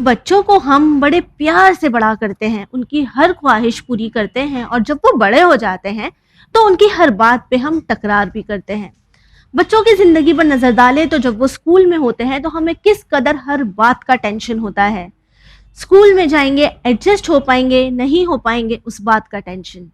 बच्चों को हम बड़े प्यार से बड़ा करते हैं, उनकी हर ख्वाहिश पूरी करते हैं और जब वो बड़े हो जाते हैं तो उनकी हर बात पे हम तकरार भी करते हैं। बच्चों की जिंदगी पर नजर डालें तो जब वो स्कूल में होते हैं तो हमें किस कदर हर बात का टेंशन होता है। स्कूल में जाएंगे, एडजस्ट हो पाएंगे नहीं हो पाएंगे, उस बात का टेंशन।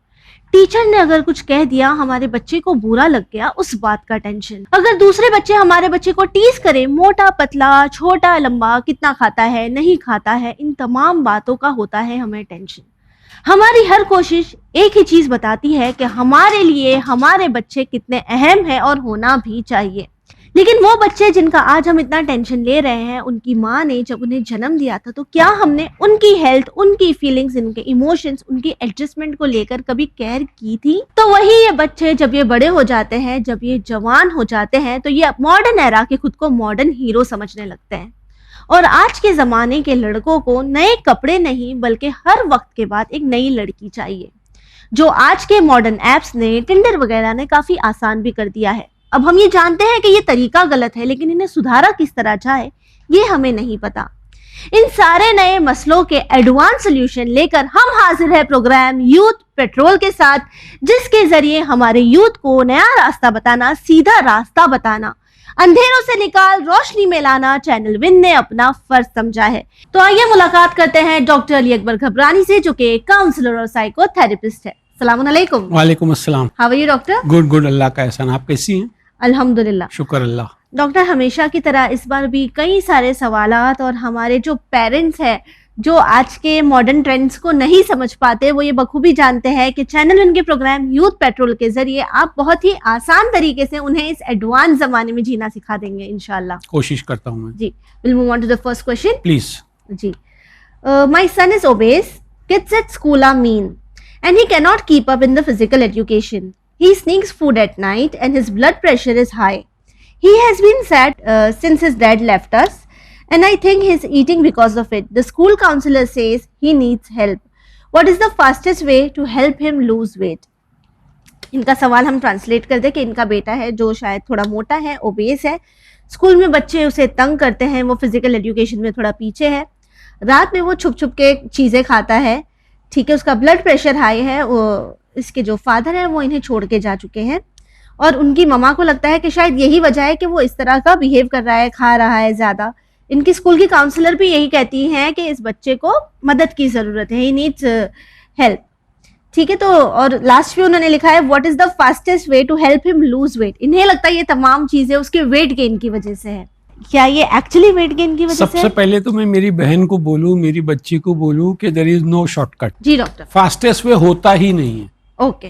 टीचर ने अगर कुछ कह दिया, हमारे बच्चे को बुरा लग गया, उस बात का टेंशन। अगर दूसरे बच्चे हमारे बच्चे को टीज करें, मोटा पतला, छोटा लंबा, कितना खाता है नहीं खाता है, इन तमाम बातों का होता है हमें टेंशन। हमारी हर कोशिश एक ही चीज बताती है कि हमारे लिए हमारे बच्चे कितने अहम है और होना भी चाहिए। लेकिन वो बच्चे जिनका आज हम इतना टेंशन ले रहे हैं, उनकी माँ ने जब उन्हें जन्म दिया था तो क्या हमने उनकी हेल्थ, उनकी फीलिंग्स, उनके इमोशंस, उनकी एडजस्टमेंट को लेकर कभी केयर की थी? तो वही ये बच्चे जब ये बड़े हो जाते हैं, जब ये जवान हो जाते हैं, तो ये मॉडर्न एरा के खुद को मॉडर्न हीरो समझने लगते हैं। और आज के जमाने के लड़कों को नए कपड़े नहीं बल्कि हर वक्त के बाद एक नई लड़की चाहिए, जो आज के मॉडर्न एप्स ने, टिंडर वगैरह ने काफी आसान भी कर दिया है। अब हम ये जानते हैं कि ये तरीका गलत है, लेकिन इन्हें सुधारा किस तरह जाए ये हमें नहीं पता। इन सारे नए मसलों के एडवांस सॉल्यूशन लेकर हम हाजिर है प्रोग्राम यूथ पेट्रोल के साथ, जिसके जरिए हमारे यूथ को नया रास्ता बताना, सीधा रास्ता बताना, अंधेरों से निकाल रोशनी में लाना चैनल विन ने अपना फर्ज समझा है। तो आइए मुलाकात करते हैं डॉक्टर अली अकबर घबरानी से, जो कि काउंसलर और साइकोथेरेपिस्ट है। अस्सलाम वालेकुम। वालेकुम अस्सलाम। How are you doctor? Good good, Allah का एहसान। आप कैसी हैं? अल्हम्दुलिल्लाह, शुक्र अल्लाह। डॉक्टर, हमेशा की तरह इस बार भी कई सारे सवालात, और हमारे जो पेरेंट्स हैं जो आज के मॉडर्न ट्रेंड्स को नहीं समझ पाते, वो ये बखूबी जानते हैं कि चैनल उनके प्रोग्राम यूथ पेट्रोल के जरिए आप बहुत ही आसान तरीके से उन्हें इस एडवांस जमाने में जीना सिखा देंगे इंशाल्लाह। कोशिश करता हूँ मैं। जी, will move on to the first question please. जी, my son is obese, kids at school are mean and he cannot keep up in the physical education. He sneaks food at night and his blood pressure is high. He has been sad since his dad left us, and I think he's eating because of it. The school counselor says he needs help. What is the fastest way to help him lose weight? इनका सवाल हम translate कर दें कि इनका बेटा है जो शायद थोड़ा मोटा है, ओबेस है, स्कूल में बच्चे उसे तंग करते हैं, वो फिजिकल एजुकेशन में थोड़ा पीछे है, रात में वो छुप छुप के चीज़ें खाता है, ठीक है, उसका ब्लड प्रेशर हाई है, वो इसके जो फादर हैं वो इन्हें छोड़ के जा चुके हैं, और उनकी ममा को लगता है कि शायद यही वजह है कि वो इस तरह का बिहेव कर रहा है, खा रहा है ज़्यादा। इनकी स्कूल की काउंसलर भी यही कहती हैं कि इस बच्चे को मदद की ज़रूरत है, ही नीड्स हेल्प। ठीक है, तो और लास्ट में उन्होंने लिखा है what is the fastest way to help him lose weight. इन्हें लगता है ये तमाम चीज़ें उसके वेट गेन की वजह से है। क्या ये एक्चुअली वेट गेन की वजह से? सबसे पहले तो मैं मेरी बहन को बोलूं, मेरी बच्ची को बोलूं कि देयर इज नो शॉर्टकट। जी डॉक्टर, फास्टेस्ट वे होता ही नहीं है। ओके,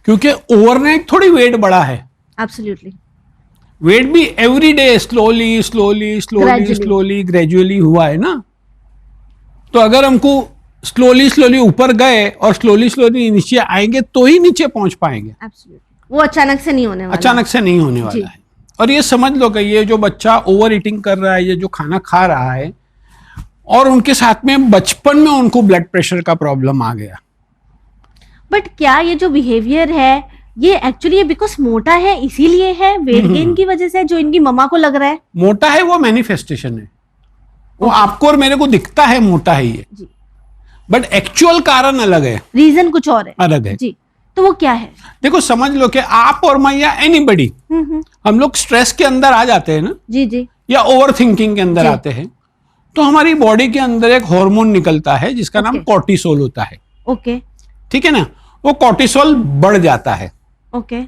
क्योंकि ओवरनाइट थोड़ी वेट बढ़ा है। एब्सोल्युटली। वेट भी every day slowly slowly slowly slowly gradually हुआ है ना। तो अगर हमको स्लोली स्लोली ऊपर गए और स्लोली स्लोली नीचे आएंगे तो ही नीचे पहुंच पाएंगे। एब्सोल्युटली, वो अचानक से नहीं होने वाला। अचानक से नहीं होने वाला है। और ये समझ लो कि ये जो बच्चा ओवर ईटिंग कर रहा है, ये जो खाना खा रहा है, और उनके साथ में बचपन में उनको ब्लड प्रेशर का प्रॉब्लम आ गया। बट क्या ये जो बिहेवियर है ये एक्चुअली बिकॉज मोटा है इसीलिए है, वेट गेन की वजह से जो इनकी मम्मा को लग रहा है? मोटा है वो मैनिफेस्टेशन है, वो आपको और मेरे को दिखता है मोटा है ये, बट एक्चुअल कारण अलग है, रीजन कुछ और है, अलग है जी। तो वो क्या है? देखो, समझ लो कि आप और मैं या एनीबडी, हम लोग स्ट्रेस के अंदर आ जाते हैं ना, जी जी, या ओवर थिंकिंग के अंदर आते हैं, तो हमारी बॉडी के अंदर एक हार्मोन निकलता है जिसका नाम कॉर्टिसोल होता है। ओके, ठीक है ना। वो कॉर्टिसोल बढ़ जाता है, ओके,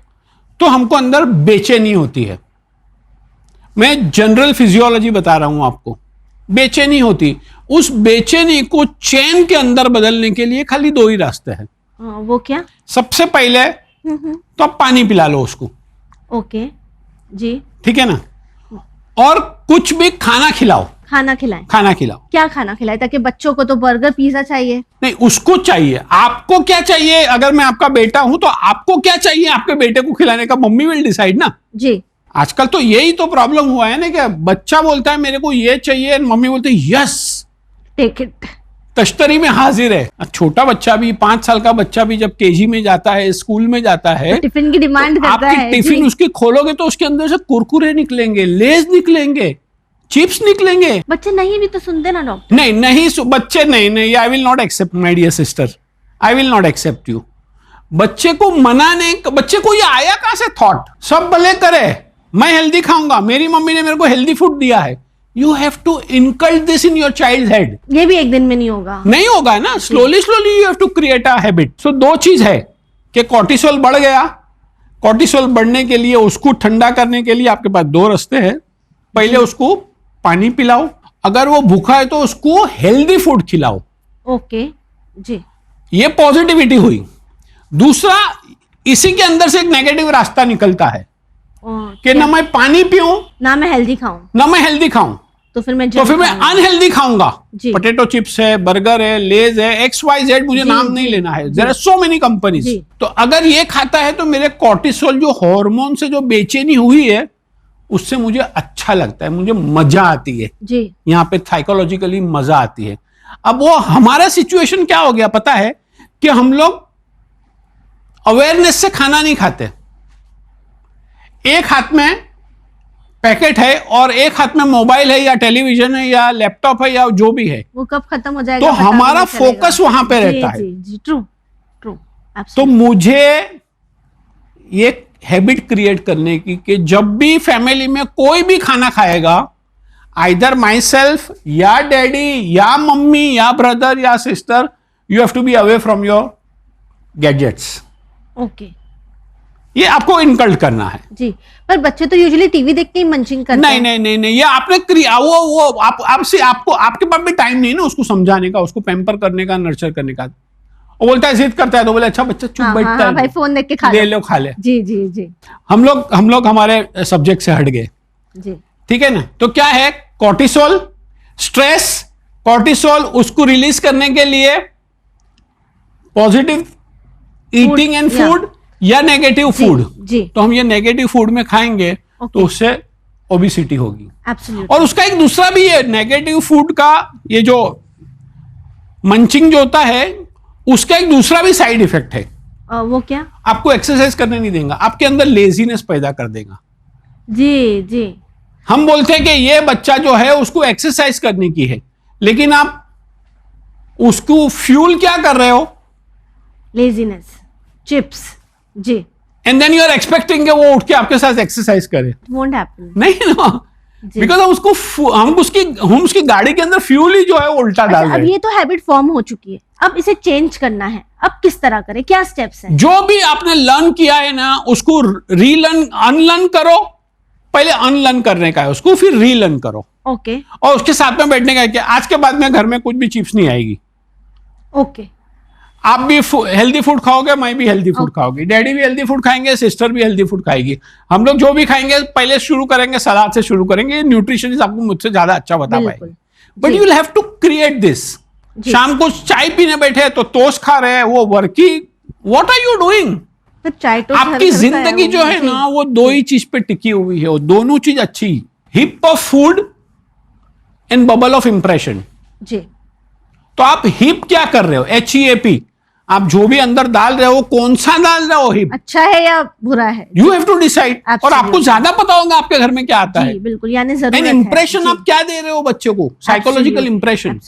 तो हमको अंदर बेचैनी होती है। मैं जनरल फिजियोलॉजी बता रहा हूं आपको, बेचैनी होती। उस बेचैनी को चैन के अंदर बदलने के लिए खाली दो ही रास्ते हैं। वो क्या? सबसे पहले तो आप पानी पिला लो उसको, ओके जी, ठीक है ना, और कुछ भी खाना खिलाओ। खाना खिलाएं? खाना खिलाओ। क्या खाना खिलाए? ताकि बच्चों को तो बर्गर पिज्जा चाहिए नहीं, उसको चाहिए। आपको क्या चाहिए? अगर मैं आपका बेटा हूं तो आपको क्या चाहिए आपके बेटे को खिलाने का? मम्मी विल डिसाइड ना जी। आजकल तो यही तो प्रॉब्लम हुआ है ना कि बच्चा बोलता है मेरे को ये चाहिए, मम्मी बोलते है यस टेक इट, तश्तरी में हाजिर है। छोटा बच्चा भी, 5 साल का बच्चा भी जब केजी में जाता है, स्कूल में जाता है, तो टिफिन की डिमांड तो करता है। टिफिन उसकी खोलोगे तो उसके अंदर से कुरकुरे निकलेंगे, लेज निकलेंगे, चिप्स निकलेंगे। बच्चे नहीं भी तो सुनते ना डॉक्टर। नहीं बच्चे नहीं, I will not accept my dear sister, I will not accept you. बच्चे को मना नहीं, बच्चे को ये आया कहां से थॉट, सब भले करे, मैं हेल्दी खाऊंगा, मेरी मम्मी ने मेरे को हेल्दी फूड दिया है। You have to inculcate this in your child head. ये भी एक दिन में नहीं होगा, नहीं होगा ना, slowly you have to create a habit. So दो चीज है कि कॉर्टिसोल बढ़ गया, कॉर्टिसोल बढ़ने के लिए उसको ठंडा करने के लिए आपके पास दो रास्ते हैं। पहले उसको पानी पिलाओ, अगर वो भूखा है तो उसको हेल्दी फूड खिलाओ। ओके जी, ये पॉजिटिविटी हुई। दूसरा, इसी के अंदर से एक नेगेटिव रास्ता निकलता है कि ना मैं पानी पीऊं, ना मैं हेल्दी खाऊं, ना मैं हेल्दी खाऊं, तो फिर मैं अनहेल्दी खाऊंगा। जी। पोटैटो चिप्स है, बर्गर है, लेज है, XYZ, मुझे नाम नहीं लेना है, there are so many companies. तो अगर ये खाता है तो मेरे कॉर्टिसोल जो हार्मोन से जो बेचैनी हुई है उससे मुझे अच्छा लगता है, मुझे मजा आती है जी, यहाँ पे साइकोलॉजिकली मजा आती है। अब वो हमारा सिचुएशन क्या हो गया पता है कि हम लोग अवेयरनेस से खाना नहीं खाते। एक हाथ में पैकेट है और एक हाथ में मोबाइल है या टेलीविजन है या लैपटॉप है या जो भी है, वो कब खत्म हो जाएगा तो हमारा फोकस वहां पे रहता है। जी, ट्रू ट्रू। तो मुझे ये हैबिट क्रिएट करने की कि जब भी फैमिली में कोई भी खाना खाएगा, आइदर माई सेल्फ या डैडी या मम्मी या ब्रदर या sister, you have to be away from your gadgets. Okay, ये आपको इनकल्ट करना है जी। पर बच्चे तो यूजुअली टीवी देख के ही मंचिंग करते हैं। नहीं, ये आपने वो आपसे आपके पास भी टाइम नहीं ना उसको समझाने का, उसको पैम्पर करने का, नर्चर करने का। वो बोलता है, जिद करता है तो बोले अच्छा बच्चा चुप बैठता है, भाई फोन देख के खा ले लो, खा ले। जी जी जी। हम लोग हमारे सब्जेक्ट से हट गए, जी, ठीक है ना। तो क्या है, कॉर्टिसोल, स्ट्रेस, कॉर्टिसोल उसको रिलीज करने के लिए पॉजिटिव ईटिंग एंड फूड या नेगेटिव फूड। जी, तो हम ये नेगेटिव फूड में खाएंगे तो उससे ओबिसिटी होगी। एब्सोल्युटली। और उसका एक दूसरा भी है, नेगेटिव फूड का ये जो मंचिंग जो होता है उसका एक दूसरा भी साइड इफेक्ट है। वो क्या? आपको एक्सरसाइज करने नहीं देगा, आपके अंदर लेजीनेस पैदा कर देगा। जी जी। हम बोलते हैं कि ये बच्चा जो है उसको एक्सरसाइज करने की है, लेकिन आप उसको फ्यूल क्या कर रहे हो? Laziness, chips. जी। And then you are expecting वो उठ के आपके साथ एक्सरसाइज करे। Won't happen. नहीं ना, बिकॉज हम उसकी गाड़ी के अंदर फ्यूल ही जो है वो उल्टा डाल रहे हैं। अब ये तो हैबिट फॉर्म हो चुकी है, अब इसे चेंज करना है। अब किस तरह करें, क्या स्टेप्स हैं? जो भी आपने लर्न किया है ना उसको रीलर्न, अनलर्न करो। पहले अनलर्न करने का है उसको, फिर रीलर्न करो। ओके। और उसके साथ में बैठने का है कि आज के बाद में घर में कुछ भी चिप्स नहीं आएगी। ओके। आप भी हेल्दी फूड खाओगे, मैं भी हेल्दी फूड खाओगी, डैडी भी हेल्दी फूड खाएंगे, सिस्टर भी हेल्दी फूड खाएगी। हम लोग जो भी खाएंगे पहले शुरू करेंगे सलाद से शुरू करेंगे। न्यूट्रिशनिस्ट आपको मुझसे ज्यादा अच्छा बता पाएंगे, but you will have to create this. शाम को चाय पीने बैठे तो टोस्ट खा रहे हैं, वो Varkey, what are you doing? आपकी जिंदगी जो है ना वो दो ही चीज पे टिकी हुई है, और दोनों चीज अच्छी, heap of food and bubble of impression. जी। तो आप हिप क्या कर रहे हो? HEAP। आप जो भी अंदर डाल रहे हो कौन सा डाल रहे हो, हिप अच्छा है या बुरा है, यू हैव टू डिसाइड। और आपको ज्यादा पता होगा आपके घर में क्या आता है। बिल्कुल, यानी जरूरत है। इंप्रेशन आप क्या दे रहे हो बच्चे को, साइकोलॉजिकल इंप्रेशन।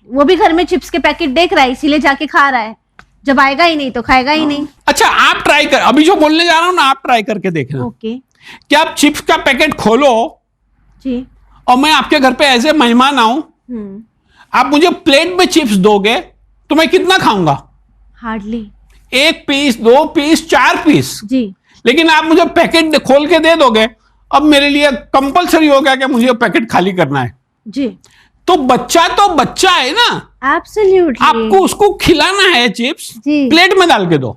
वो भी घर में चिप्स के पैकेट देख रहा है इसीलिए जाके खा रहा है, जब आएगा ही नहीं तो खाएगा ही नहीं। अच्छा, आप ट्राई कर, अभी जो बोलने जा रहा हूं ना आप ट्राई करके देखना। ओके। क्या आप चिप्स का पैकेट खोलो जी, और मैं आपके घर पे एज ए मेहमान आऊं, आप मुझे प्लेट में चिप्स दोगे तो मैं कितना खाऊंगा? Hardly 1 piece, 2 piece, 4 piece. जी। लेकिन आप मुझे पैकेट खोल के दे दोगे, अब मेरे लिए कंपलसरी हो गया कि मुझे पैकेट खाली करना है। जी। तो बच्चा है ना, एब्सोल्युटली। आपको उसको खिलाना है चिप्स, जी। प्लेट में डाल के दो।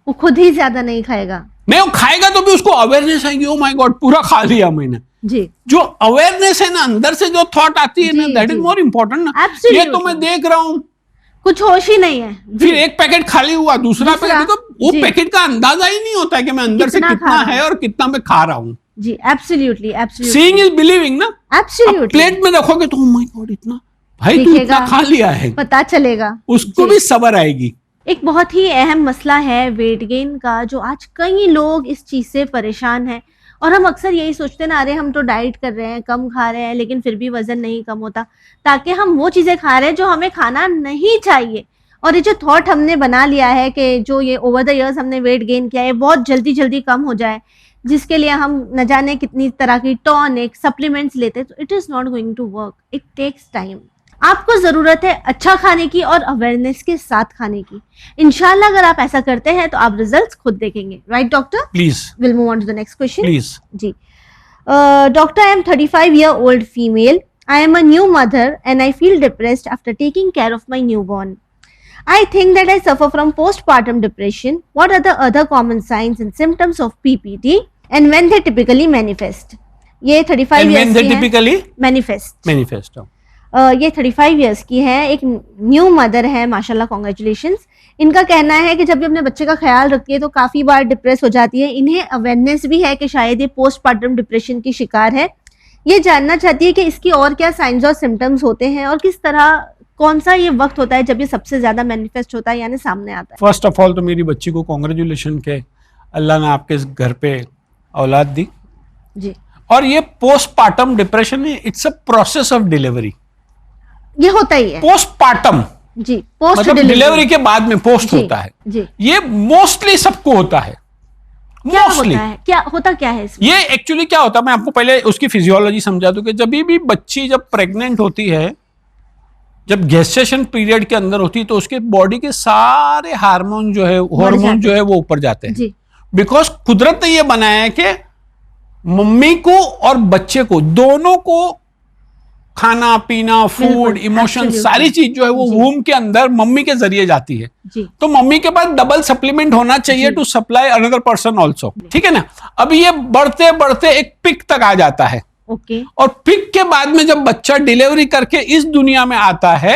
वो खुद ही ज्यादा नहीं खाएगा। नहीं, वो खाएगा तो भी उसको अवेयरनेस आएगी, ओ माय गॉड पूरा खा लिया मैंने। जी। जो अवेयरनेस है ना, अंदर से जो थॉट आती है ना, दैट इज मोर इंपॉर्टेंट ना। ये तो मैं देख रहा हूं, कुछ होश ही नहीं है। फिर एक पैकेट खाली हुआ, दूसरा पैकेट, तो वो पैकेट का अंदाजा ही नहीं होता है कि मैं अंदर से कितना है और कितना मैं खा रहा हूँ। जी, absolutely absolutely. Seeing is believing ना। एब्सोल्युटली। प्लेट में रखोगे तो ओ माय गॉड इतना, भाई तू इतना खा लिया है, पता चलेगा, उसको भी सब्र आएगी। एक बहुत ही अहम मसला है वेट गेन का, जो आज कई लोग इस चीज से परेशान हैं और हम अक्सर यही सोचते ना, अरे हम तो डाइट कर रहे हैं, कम खा रहे हैं, लेकिन फिर भी वजन नहीं कम होता, ताकि हम वो चीजें खा रहे हैं जो हमें खाना नहीं चाहिए। और ये जो थॉट हमने बना लिया है कि जो ये ओवर द इयर्स हमने वेट गेन किया है बहुत जल्दी जल्दी कम हो जाए, जिसके लिए हम न जाने कितनी तरह की टॉनिक सप्लीमेंट्स लेते हैं, तो it is not going to work, it takes time. आपको जरूरत है अच्छा खाने की और अवेयरनेस के साथ खाने की। इंशाल्लाह अगर आप ऐसा करते हैं तो आप रिजल्ट्स खुद देखेंगे, right doctor? Please will move on to the next question. Please. जी doctor, I am 35 year old female. I am a new mother and I feel depressed after taking care of my newborn. I think that I suffer from postpartum depression. What are the other common signs and symptoms of PPD and when they typically manifest? ये 35 years की typically manifest. ये 35 years की है, एक new mother है, माशाल्लाह, congratulations. इनका कहना है कि जब भी अपने बच्चे का ख्याल रखती है तो काफी बार डिप्रेस हो जाती है। इन्हें अवेयरनेस भी है कि शायद ये पोस्टपार्टम डिप्रेशन की शिकार है। ये जानना चाहती है कि इसकी और क्या साइंस और सिम्टम्स होते हैं और किस तरह, कौन सा ये वक्त होता है जब ये सबसे ज्यादा मैनिफेस्ट होता है, यानी सामने आता है। फर्स्ट ऑफ ऑल तो मेरी बच्ची को कॉन्ग्रेचुलेशन के अल्लाह ने आपके इस घर पे औलाद दी जी। और ये पोस्टपार्टम डिप्रेशन है, it's a process of delivery. ये होता ही है पोस्टपार्टम जी, पोस्ट मतलब डिलीवरी के बाद में पोस्ट होता है जी। ये मोस्टली सबको होता है। क्या होता है, क्या है इसमें? ये एक्चुअली क्या होता है, मैं आपको पहले उसकी फिजियोलॉजी समझा दूं कि जब भी बच्ची जब प्रेग्नेंट होती है, जब गेस्टेशन पीरियड के अंदर होती है, तो उसके बॉडी के सारे हार्मोन जो है वो ऊपर जाते हैं। बिकॉज कुदरत ने ये बनाया है कि मम्मी को और बच्चे को दोनों को खाना पीना, फूड, इमोशन, सारी चीज जो है वो वूम के अंदर मम्मी के जरिए जाती है। तो मम्मी के पास डबल सप्लीमेंट होना चाहिए to supply another person also, ठीक है ना। अब ये बढ़ते बढ़ते एक पिक तक आ जाता है। और पिक के बाद में जब बच्चा डिलीवरी करके इस दुनिया में आता है,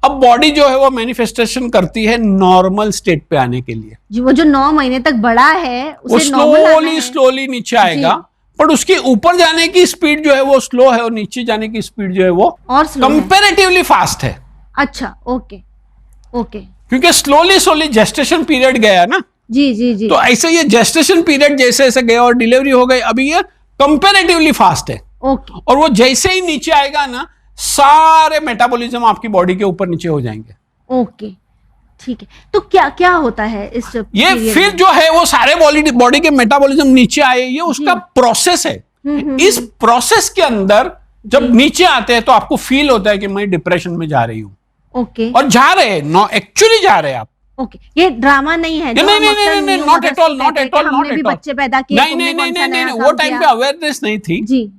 अब बॉडी जो है वो मैनिफेस्टेशन करती है नॉर्मल स्टेट पे आने के लिए जी। वो जो 9 महीने तक बड़ा है वो स्लोली नीचे आएगा, पर उसके ऊपर जाने की स्पीड जो है वो स्लो है और नीचे जाने की स्पीड जो है वो और कंपैरेटिवली फास्ट है। अच्छा, ओके, क्योंकि स्लोली जेस्टेशन पीरियड गया ना जी। तो ऐसे ये जेस्टेशन पीरियड जैसे जैसे गया और डिलीवरी हो गई, अभी ये कंपैरेटिवली फास्ट है। और वो जैसे ही नीचे आएगा ना, सारे मेटाबॉलिज्म आपकी बॉडी के ऊपर नीचे हो जाएंगे। ओके, ठीक है। तो क्या होता है इस ये फिर जो है वो सारे बॉडी के मेटाबॉलिज्म नीचे आए, ये उसका प्रोसेस है। इस प्रोसेस के अंदर जब नीचे आते हैं तो आपको फील होता है कि मैं डिप्रेशन में जा रही हूँ। ओके। और जा रहे हैं, एक्चुअली जा रहे हैं आप। ओके, ये ड्रामा नहीं है? नहीं, नॉट एट ऑल। बच्चे पैदा किए, नहीं, वो टाइम पे अवेयरनेस नहीं थी जी।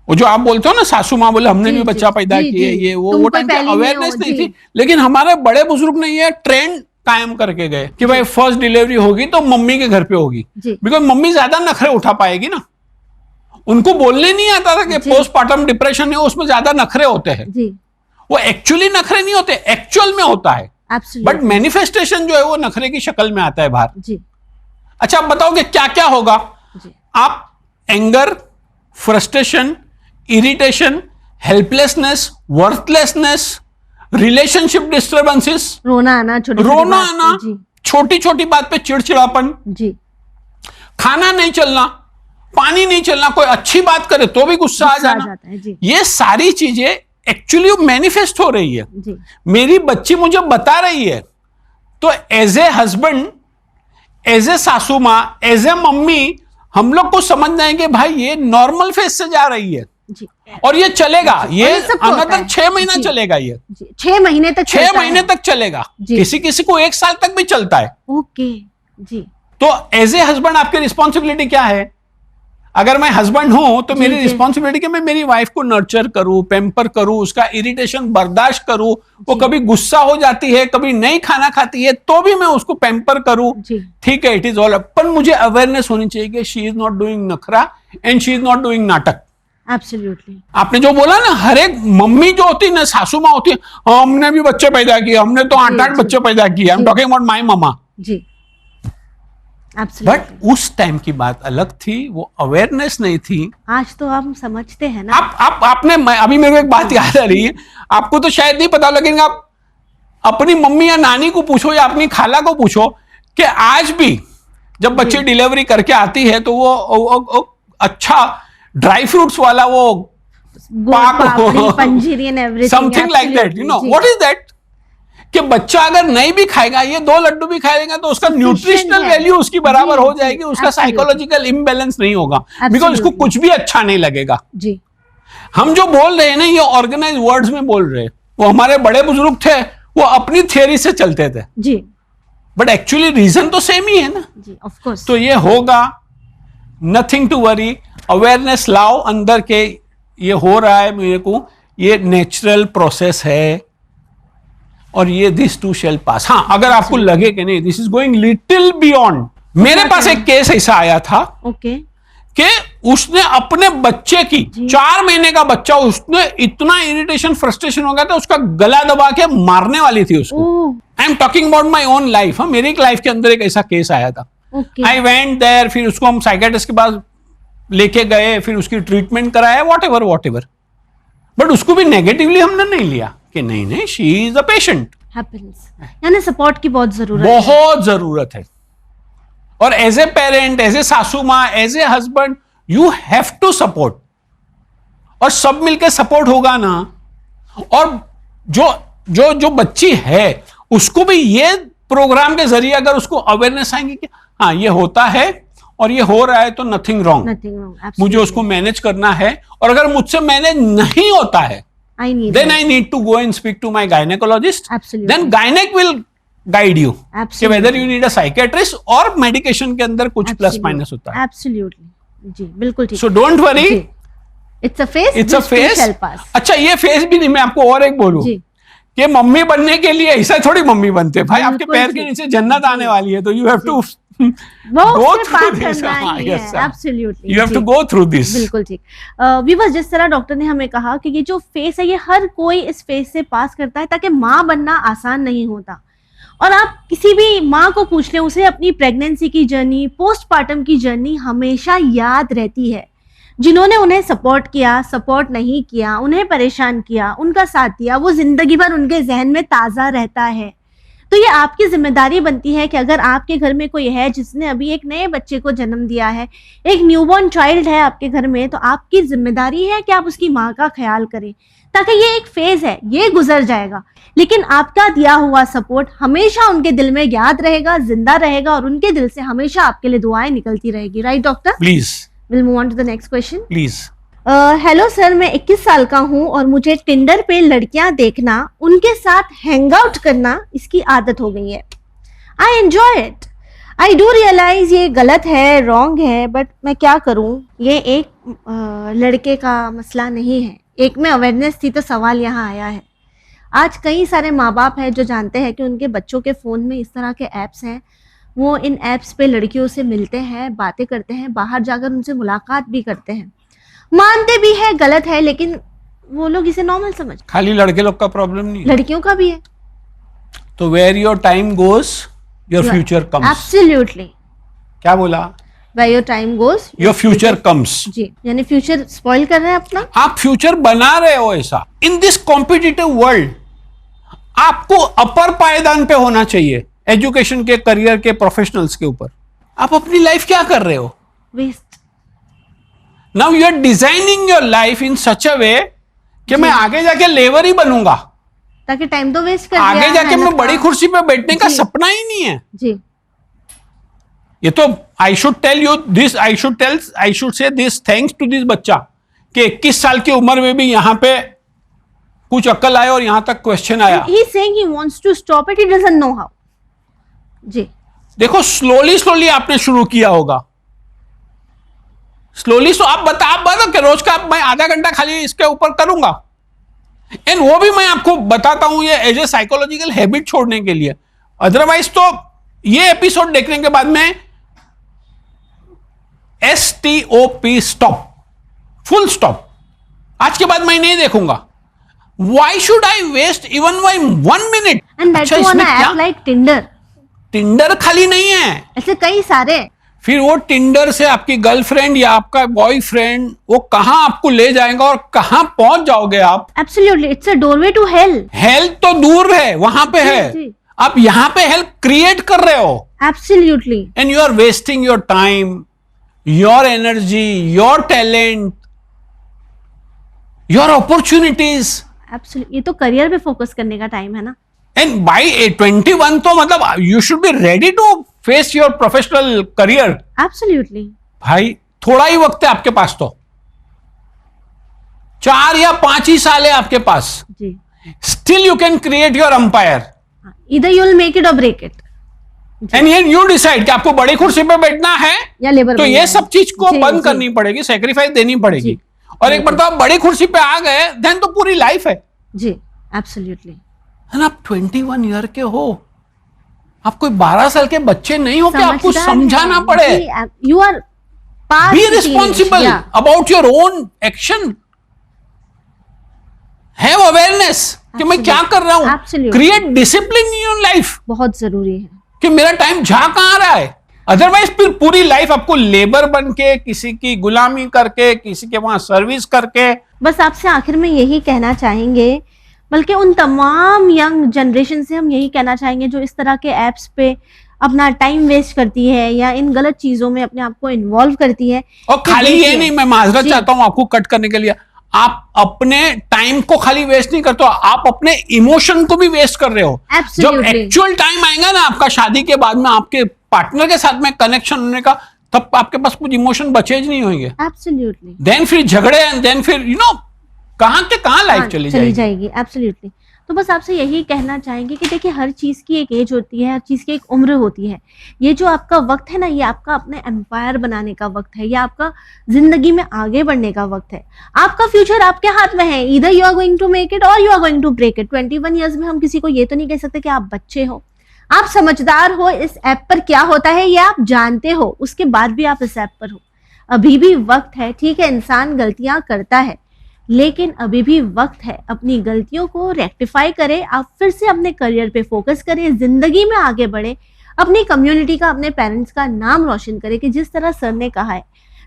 वो जो आप बोलते हो ना, सासू माँ बोले हमने भी बच्चा पैदा किया, ये वो टाइम पे अवेयरनेस नहीं थी। लेकिन हमारे बड़े बुजुर्ग ने ये ट्रेंड कायम करके गए कि भाई फर्स्ट डिलीवरी होगी तो मम्मी के घर पे होगी, बिकॉज मम्मी ज्यादा नखरे उठा पाएगी ना। उनको बोलने नहीं आता था कि पोस्टपार्टम डिप्रेशन है, उसमें ज्यादा नखरे होते हैं। वो एक्चुअली नखरे नहीं होते, एक्चुअल में होता है, बट मैनिफेस्टेशन जो है वो नखरे की शक्ल में आता है बाहर। अच्छा, आप बताओ कि क्या क्या होगा। आप anger, frustration, irritation, helplessness, worthlessness, relationship disturbances, रोना आना, छोटी छोटी बात पे चिड़चिड़ापन जी, खाना नहीं चलना, पानी नहीं चलना, कोई अच्छी बात करे तो भी गुस्सा आ जाना जी। ये सारी चीजें एक्चुअली मैनिफेस्ट हो रही है जी। मेरी बच्ची मुझे बता रही है, तो as a husband, as a सासू माँ, एज ए मम्मी, हम लोग को समझना है कि भाई ये नॉर्मल फेज से जा रही है जी। और ये चलेगा, ये अनदर 6 महीना चलेगा, ये 6 महीने तक चलेगा। किसी किसी को 1 साल तक भी चलता है। ओके जी। तो एज ए हस्बैंड आपकी रिस्पॉन्सिबिलिटी क्या है? अगर मैं हस्बैंड हूं तो मेरी रिस्पॉन्सिबिलिटी कि मैं मेरी वाइफ को नर्चर करूं, पेम्पर करूं, उसका इरिटेशन बर्दाश्त करूं। वो कभी गुस्सा हो जाती है, कभी नहीं खाना खाती है, तो भी मैं उसको पेम्पर करूं, ठीक है, इट इज ऑल। पर मुझे अवेयरनेस होनी चाहिए कि शी इज नॉट डूइंग नखरा and she is not doing नाटक। एब्सोल्युटली। आपने जो बोला ना, हर एक मम्मी जो होती है ना, सासू माँ होती है, हमने भी बच्चे पैदा किए, हमने तो 8 बच्चे पैदा किए, I am talking about my mama जी। बट उस टाइम की बात अलग थी, वो अवेयरनेस नहीं थी। आज तो हम समझते हैं ना। आपने, अभी मेरे को एक बात याद आ रही है, आपको तो शायद नहीं पता, लेकिन आप अपनी मम्मी या नानी को पूछो या अपनी खाला को पूछो कि आज भी जब बच्चे डिलीवरी करके आती है तो वो अच्छा ड्राई फ्रूट्स वाला वो panjiri and everything, something like that, you know what is that, कि बच्चा अगर नहीं भी खाएगा, ये 2 लड्डू भी खाएगा तो उसका न्यूट्रिशनल वैल्यू उसकी बराबर हो जाएगी, उसका साइकोलॉजिकल इम्बैलेंस नहीं होगा, बिकॉज उसको कुछ भी अच्छा नहीं लगेगा जी। हम जो बोल रहे हैं ना, ये ऑर्गेनाइज वर्ड्स में बोल रहे हैं, वो हमारे बड़े बुजुर्ग थे, वो अपनी थियरी से चलते थे जी, बट एक्चुअली रीजन तो सेम ही है ना जी, ऑफ कोर्स। तो ये होगा, नथिंग टू वरी, अवेयरनेस लाओ अंदर के, ये हो रहा है मेरे को, ये नेचुरल प्रोसेस है, और ये दिस टू शेल पास। हाँ, अगर आपको लगे कि नहीं this is going little beyond, मेरे पास एक केस ऐसा आया था ओके कि उसने अपने बच्चे की 4 महीने का बच्चा, उसने इतना इरिटेशन फ्रस्ट्रेशन हो गया था, उसका गला दबा के मारने वाली थी उसको। आई am talking about my own life, मेरी एक लाइफ के अंदर एक ऐसा केस आया था। आई वेंट देयर, फिर उसको हम साइकियाट्रिस्ट के पास लेके गए, फिर उसकी ट्रीटमेंट कराया, वॉट एवर, बट उसको भी नेगेटिवली हमने नहीं लिया कि नहीं शी इज अ पेशेंट। यानी सपोर्ट की बहुत जरूरत है, और as a parent, as a सासू माँ, as a husband, you have to support, और सब मिलकर सपोर्ट होगा ना, और जो बच्ची है उसको भी ये प्रोग्राम के जरिए अगर उसको अवेयरनेस आएंगी कि हाँ ये होता है और ये हो रहा है, तो नथिंग रॉन्ग, मुझे उसको मैनेज करना है, और अगर मुझसे मैनेज नहीं होता है then I need to go and speak to my gynecologist. Absolutely. Then gynec will guide you. Absolutely. Whether you need a psychiatrist or medication के अंदर कुछ प्लस माइनस होता है. Absolutely. जी बिल्कुल ठीक. So don't worry. It's a phase. It's a phase. अच्छा, ये phase भी नहीं, मैं आपको और एक बोलूं कि मम्मी बनने के लिए ऐसा थोड़ी मम्मी बनते भाई, आपके पैर के नीचे जन्नत आने वाली है, तो you have to go through this. Absolutely. You have to go through this. बिल्कुल ठीक। व्यूअर्स, जिस तरह डॉक्टर ने हमें कहा कि ये जो फेस है, ये हर कोई इस फेस से पास करता है, ताकि माँ बनना आसान नहीं होता। और आप किसी भी माँ को पूछ लें, उसे अपनी प्रेगनेंसी की जर्नी, पोस्टपार्टम की जर्नी हमेशा याद रहती है। जिन्होंने उन्हें सपोर्ट किया, सपोर्ट नहीं किया, उन्हें परेशान किया, उनका साथ दिया, वो जिंदगी भर उनके जहन में ताज़ा रहता है। तो ये आपकी जिम्मेदारी बनती है कि अगर आपके घर में कोई है जिसने अभी एक नए बच्चे को जन्म दिया है, एक न्यूबॉर्न चाइल्ड है आपके घर में, तो आपकी जिम्मेदारी है कि आप उसकी माँ का ख्याल करें, ताकि ये एक फेज है, ये गुजर जाएगा, लेकिन आपका दिया हुआ सपोर्ट हमेशा उनके दिल में याद रहेगा, जिंदा रहेगा, और उनके दिल से हमेशा आपके लिए दुआएं निकलती रहेगी। Right doctor? Please will move on to the next question please. Hello sir, मैं 21 साल का हूँ और मुझे टिंडर पे लड़कियां देखना, उनके साथ हैंग आउट करना, इसकी आदत हो गई है। I enjoy it. I do realize ये गलत है, रॉन्ग है, बट मैं क्या करूँ? ये एक लड़के का मसला नहीं है, एक में अवेयरनेस थी तो सवाल यहाँ आया है। आज कई सारे माँ बाप हैं जो जानते हैं कि उनके बच्चों के फ़ोन में इस तरह के ऐप्स हैं, वो इन ऐप्स पे लड़कियों से मिलते हैं, बातें करते हैं, बाहर जाकर उनसे मुलाकात भी करते हैं, मानते भी है गलत है, लेकिन वो लोग इसे नॉर्मल समझ। खाली लड़के लोग का प्रॉब्लम नहीं, लड़कियों का भी है। तो where your time goes your future comes. Absolutely. क्या बोला? Where your time goes your future comes. जी, यानी फ्यूचर स्पॉइल कर रहे हैं अपना, आप फ्यूचर बना रहे हो ऐसा। इन दिस कॉम्पिटिटिव वर्ल्ड आपको अपर पायदान पे होना चाहिए, एजुकेशन के, करियर के, प्रोफेशनल्स के ऊपर। आप अपनी लाइफ क्या कर रहे हो? Waste. Now you are designing your life in such a way कि मैं आगे जाके लेबर ही बनूंगा, ताकि टाइम तो वेस्ट कर आगे जाके मैं बड़ी कुर्सी पे बैठने का सपना ही नहीं है जी। ये तो I should tell you this, I should say this thanks to this बच्चा कि 21 साल की उम्र में भी यहाँ पे कुछ अक्ल आया और यहाँ तक क्वेश्चन आया। He is saying he wants to stop it, he doesn't know how। जी देखो, स्लोली आपने शुरू किया होगा, स्लोली। तो आप बता कि रोज का मैं आधा घंटा खाली इसके ऊपर करूंगा, एंड वो भी मैं आपको बताता हूं ये एज ए साइकोलॉजिकल हैबिट छोड़ने के लिए। अदरवाइज तो ये एपिसोड देखने के बाद में STOP, स्टॉप, फुल स्टॉप, आज के बाद मैं नहीं देखूंगा। Why should I waste even 1 minute? And that too on an app like Tinder। Tinder खाली नहीं है, ऐसे कई सारे। फिर वो टिंडर से आपकी गर्लफ्रेंड या आपका बॉयफ्रेंड वो कहां आपको ले जाएगा और कहां पहुंच जाओगे आप। Absolutely, it's a doorway to hell. Hell तो दूर है, वहां पे है, आप यहां पे हेल क्रिएट कर रहे हो। Absolutely. And you are wasting your time, your energy, your talent, your opportunities. Absolutely, ये तो करियर पे फोकस करने का टाइम है ना। And by 21 तो मतलब you should be ready to face your professional career. Absolutely. भाई थोड़ा ही वक्त है आपके पास, तो 4 या 5 ही साल है आपके पास। जी। Still you can create your empire. Either you will make it or break it. And then you decide कि आपको बड़ी कुर्सी पे बैठना है या लेबर तो बनना ये है। सब चीज को जी, बंद जी। करनी पड़ेगी, सेक्रीफाइस देनी पड़ेगी। जी। और एक बार तो आप बड़ी कुर्सी पे आ गए, देन तो पूरी लाइफ है। जी, एब्सोल्युटली। है आप 21 ईयर के हो, आप कोई 12 साल के बच्चे नहीं हो कि आपको समझदार समझाना है। पड़े। जी, you are past be the teenage, responsible yeah. About your own action. Have awareness कि मैं क्या कर रहा हूं। Absolutely. Create discipline in your life बहुत जरूरी है। कि मेरा टाइम जा कहां रहा है। अदरवाइज फिर पूरी लाइफ आपको लेबर बन के, किसी की गुलामी करके, किसी के वहां सर्विस करके। बस आपसे आखिर में यही कहना चाहेंगे, बल्कि उन तमाम यंग जनरेशन से हम यही कहना चाहेंगे जो इस तरह के ऐप्स पे अपना टाइम वेस्ट करती है या इन गलत चीजों में अपने आप को इन्वॉल्व करती है। और तो खाली ये देखिए, नहीं, मैं माजरत जी। चाहता हूं आपको कट करने के लिए, आप अपने टाइम को खाली वेस्ट नहीं करते हो, आप अपने इमोशन को भी वेस्ट कर रहे हो। जब Absolutely. एक्चुअल टाइम आएगा ना आपका शादी के बाद में आपके पार्टनर के साथ में कनेक्शन होने का, तब आपके पास कुछ इमोशन बचे ही नहीं होंगे। एब्सोल्युटली। देन फिर झगड़े, एंड देन फिर कहां के कहां लाइफ चली जाएगी। एब्सोल्युटली। तो बस आपसे यही कहना चाहेंगे कि देखिए, हर चीज की एक एज होती है, हर चीज की एक उम्र होती है। ये जो आपका वक्त है ना, ये आपका अपने एम्पायर बनाने का वक्त है, ये आपका जिंदगी में आगे बढ़ने का वक्त है। आपका फ्यूचर आपके हाथ में है। Either you are going to make it or you are going to break it. 21 years में हम किसी को ये तो नहीं कह सकते कि आप बच्चे हो, आप समझदार हो। इस ऐप पर क्या होता है ये आप जानते हो, उसके बाद भी आप इस ऐप पर हो। अभी भी वक्त है। ठीक है, इंसान गलतियां करता है, लेकिन अभी भी वक्त है। अपनी गलतियों को रेक्टिफाई करें, आप फिर से अपने करियर पे फोकस करें, जिंदगी में आगे बढ़े, अपनी कम्युनिटी का, अपने पेरेंट्स का नाम रोशन करें। कि जिस तरह सर ने कहा है,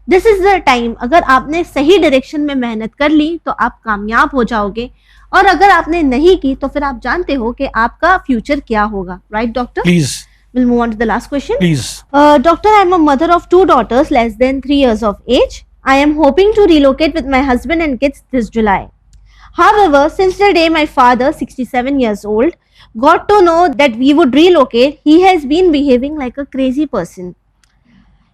दिस इज द टाइम। अगर आपने सही डायरेक्शन में मेहनत कर ली तो आप कामयाब हो जाओगे, और अगर आपने नहीं की तो फिर आप जानते हो कि आपका फ्यूचर क्या होगा। Right doctor? Please We'll move on to the last question. Please. Doctor, I am a mother of 2 daughters less than 3 years of age. I am hoping to relocate with my husband and kids this July. However, since the day my father, 67 years old, got to know that we would relocate, he has been behaving like a crazy person.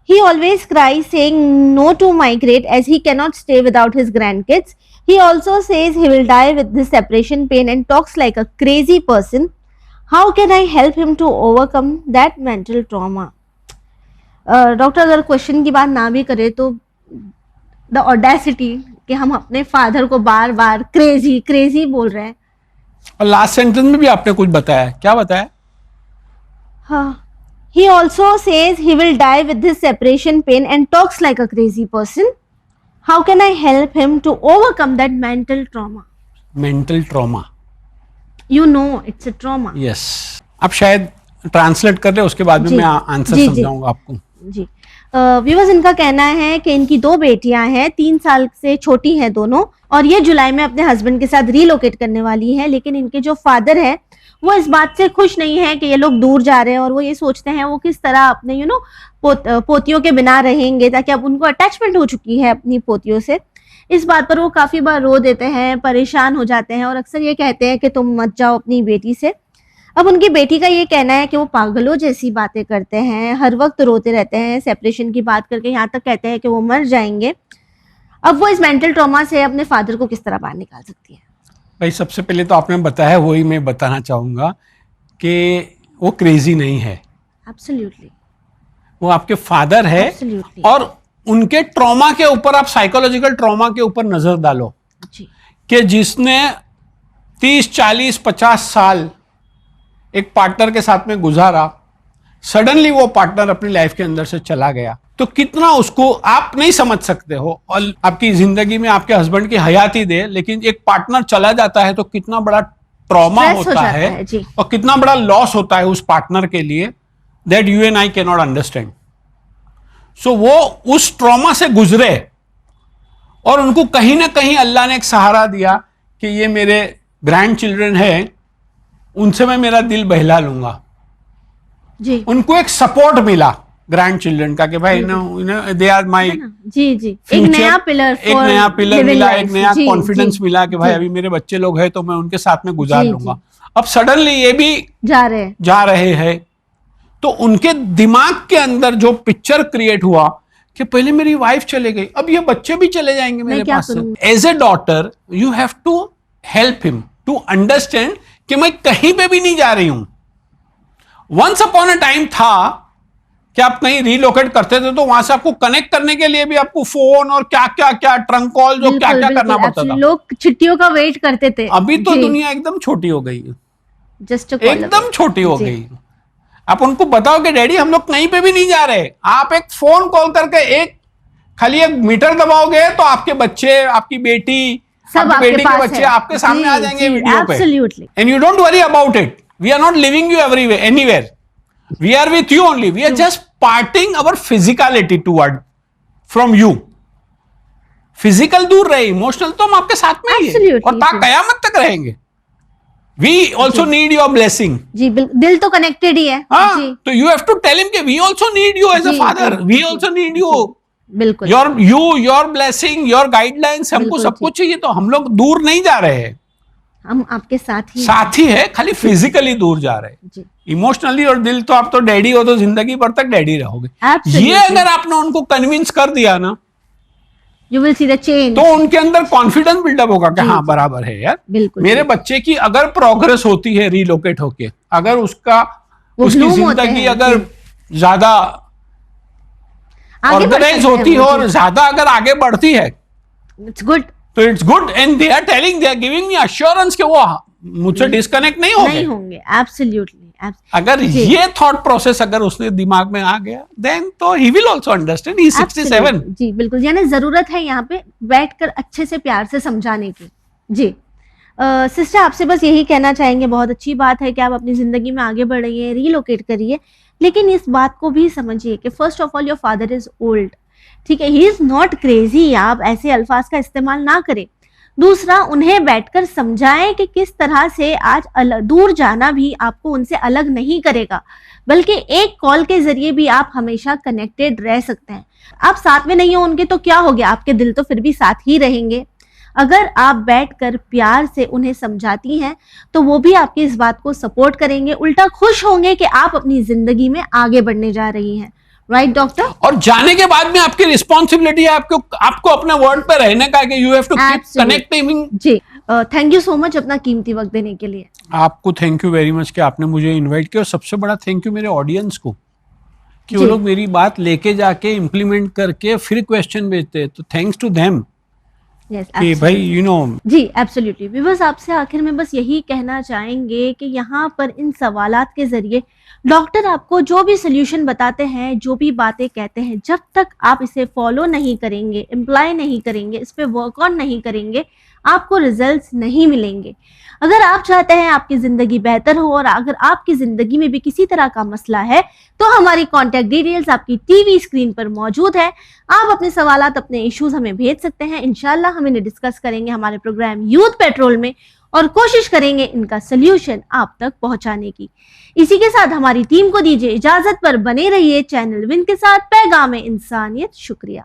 He always cries saying no to migrate as he cannot stay without his grandkids. He also says he will die with this separation pain and talks like a crazy person. How can I help him to overcome that mental trauma? Doctor, अगर question की बात ना भी करें तो the audacity कि हम अपने फादर को बार बार क्रेजी क्रेजी बोल रहे हैं। और लास्ट सेंटेंस में भी आपने कुछ बताया, क्या बताया? हाँ, he also says he will die with this separation pain and talks like a crazy person. How can I help him to overcome that mental trauma? Mental trauma. You know it's a trauma. Yes, आप शायद translate कर रहे हो, उसके बाद में जी, मैं answer जी, जी। समझाऊंगा आपको। जी, व्यूअर्स, इनका कहना है कि इनकी 2 बेटियां हैं, 3 साल से छोटी हैं दोनों, और ये जुलाई में अपने हस्बैंड के साथ रीलोकेट करने वाली है। लेकिन इनके जो फादर है वो इस बात से खुश नहीं है कि ये लोग दूर जा रहे हैं, और वो ये सोचते हैं वो किस तरह अपने पोतियों के बिना रहेंगे, ताकि अब उनको अटैचमेंट हो चुकी है अपनी पोतियों से। इस बात पर वो काफी बार रो देते हैं, परेशान हो जाते हैं, और अक्सर ये कहते हैं कि तुम मत जाओ अपनी बेटी से। अब उनकी बेटी का ये कहना है कि वो पागलों जैसी बातें करते हैं, हर वक्त रोते रहते हैं, सेपरेशन की बात करके यहाँ तक कहते हैं कि वो मर जाएंगे। अब वो इस मेंटल ट्रॉमा से अपने फादर को किस तरह बाहर निकाल सकती है? भाई सबसे पहले तो आपने बताया, वही मैं बताना चाहूंगा कि वो क्रेजी नहीं है, एब्सोल्युटली, वो आपके फादर है। एब्सोल्युटली। और उनके ट्रॉमा के ऊपर आप साइकोलॉजिकल ट्रॉमा के ऊपर नजर डालो जी, कि जिसने 30, 40, 50 साल एक पार्टनर के साथ में गुजारा, सडनली वो पार्टनर अपनी लाइफ के अंदर से चला गया, तो कितना उसको आप नहीं समझ सकते हो। और आपकी जिंदगी में आपके हस्बैंड की हयाती दे, लेकिन एक पार्टनर चला जाता है तो कितना बड़ा ट्रॉमा Stress हो होता जाता है है, जी। और कितना बड़ा लॉस होता है उस पार्टनर के लिए, that you and I can not understand. So वो उस ट्रॉमा से गुजरे, और उनको कहीं ना कहीं अल्लाह ने एक सहारा दिया कि ये मेरे ग्रैंड चिल्ड्रन है, उनसे मैं मेरा दिल बहला लूंगा। जी, उनको एक सपोर्ट मिला, ग्रैंड चिल्ड्रन का कि भाई नो दे आर माई जी जी, एक नया पिलर मिला, एक नया कॉन्फिडेंस मिला कि भाई अभी मेरे बच्चे लोग हैं तो मैं उनके साथ में गुजार लूंगा। अब सडनली ये भी जा रहे हैं, तो उनके दिमाग के अंदर जो पिक्चर क्रिएट हुआ कि पहले मेरी वाइफ चले गई, अब ये बच्चे भी चले जाएंगे मेरे पास से। As a daughter you have to help him to understand कि मैं कहीं पे भी नहीं जा रही हूं। वंस अपॉन अ टाइम था कि आप कहीं रीलोकेट करते थे तो वहां से आपको कनेक्ट करने के लिए भी आपको फोन और क्या क्या क्या ट्रंक कॉल जो क्या क्या करना पड़ता था, लोग चिट्ठियों का वेट करते थे। अभी तो दुनिया एकदम छोटी हो गई है, एकदम छोटी हो गई। आप उनको बताओ कि डैडी हम लोग कहीं पे भी नहीं जा रहे, आप एक फोन कॉल करके एक खाली एक मीटर दबाओगे तो आपके बच्चे, आपकी बेटी, आपकी बेटी के बच्चे आपके सामने आ जाएंगे वीडियो पे। And you don't worry about it, we are not living you everywhere anywhere, we are with you only, we are just parting our physicality toward from you. Physical दूर रहे, इमोशनल तो हम आपके साथ में ही है और ता कयामत तक रहेंगे। We also need your blessing. जी, दिल तो कनेक्टेड ही है। जी. तो you have to tell him कि we also need you as a father. We also need you. बिल्कुल। Your blessing, your guidelines, हमको सब कुछ चाहिए, तो हम लोग दूर नहीं जा रहे हैं, हम आपके साथ ही है, खाली फिजिकली दूर जा रहे हैं। इमोशनली और दिल तो आप तो डैडी हो तो जिंदगी भर तक डैडी रहोगे। ये अगर आपने उनको कन्विंस कर दिया ना, You will see the change. तो उनके अंदर कॉन्फिडेंस बिल्डअप होगा कि हाँ बराबर है यार, बिल्कुल मेरे बच्चे की अगर प्रोग्रेस होती है रीलोकेट होके, अगर उसकी जिंदगी अगर ज्यादा ऑर्गेनाइज होती है और ज्यादा अगर आगे बढ़ती है, इट्स गुड, तो it's good. And they are telling, they are giving me assurance कि वो मुझसे डिस्कनेक्ट नहीं होंगे। एब्सोल्युटली। अगर ये थॉट प्रोसेस अगर उसने दिमाग में आ गया, देन तो he will also understand. He is 67। जी बिल्कुल, यानी जरूरत है यहाँ पे बैठकर अच्छे से प्यार से समझाने की। जी सिस्टर, आपसे बस यही कहना चाहेंगे, बहुत अच्छी बात है कि आप अपनी जिंदगी में आगे बढ़ रही है, रीलोकेट करिए, लेकिन इस बात को भी समझिए कि first of all your father is old, ठीक है, ही इज नॉट क्रेजी। आप ऐसे अल्फाज का इस्तेमाल ना करें। दूसरा, उन्हें बैठकर समझाएं कि किस तरह से आज दूर जाना भी आपको उनसे अलग नहीं करेगा, बल्कि एक कॉल के जरिए भी आप हमेशा कनेक्टेड रह सकते हैं। आप साथ में नहीं हो उनके तो क्या हो गया, आपके दिल तो फिर भी साथ ही रहेंगे। अगर आप बैठकर प्यार से उन्हें समझाती हैं तो वो भी आपकी इस बात को सपोर्ट करेंगे, उल्टा खुश होंगे कि आप अपनी जिंदगी में आगे बढ़ने जा रही हैं। Right doctor? और जाने के बाद में आपकी रिस्पॉन्सिबिलिटी है आपको अपने वर्ड पे रहने का, कि you have to keep connecting. जी थैंक यू सो मच अपना कीमती वक्त देने के लिए। आपको थैंक यू वेरी मच कि आपने मुझे इनवाइट किया, और सबसे बड़ा थैंक यू मेरे ऑडियंस को कि वो लोग मेरी बात लेके जाके इम्प्लीमेंट करके फिर क्वेश्चन भेजते हैं, तो थैंक्स टू देम। कि भाई यू नो। जी एब्सोल्युटली। व्यूअर्स, आपसे आखिर में बस यही कहना चाहेंगे कि यहाँ पर इन सवालात के जरिए डॉक्टर आपको जो भी सोल्यूशन बताते हैं, जो भी बातें कहते हैं, जब तक आप इसे फॉलो नहीं करेंगे, इम्प्लाई नहीं करेंगे, इस पे वर्क ऑन नहीं करेंगे, आपको रिजल्ट्स नहीं मिलेंगे। अगर आप चाहते हैं आपकी जिंदगी बेहतर हो और अगर आपकी जिंदगी में भी किसी तरह का मसला है तो हमारी कॉन्टैक्ट डिटेल्स आपकी टीवी स्क्रीन पर मौजूद है। आप अपने सवालात, अपने इश्यूज हमें भेज सकते हैं। इंशाल्लाह हम इन्हें डिस्कस करेंगे हमारे प्रोग्राम यूथ पेट्रोल में और कोशिश करेंगे इनका सोल्यूशन आप तक पहुंचाने की। इसी के साथ हमारी टीम को दीजिए इजाजत, पर बने रहिए चैनल विन के साथ। पैगाम इंसानियत। शुक्रिया।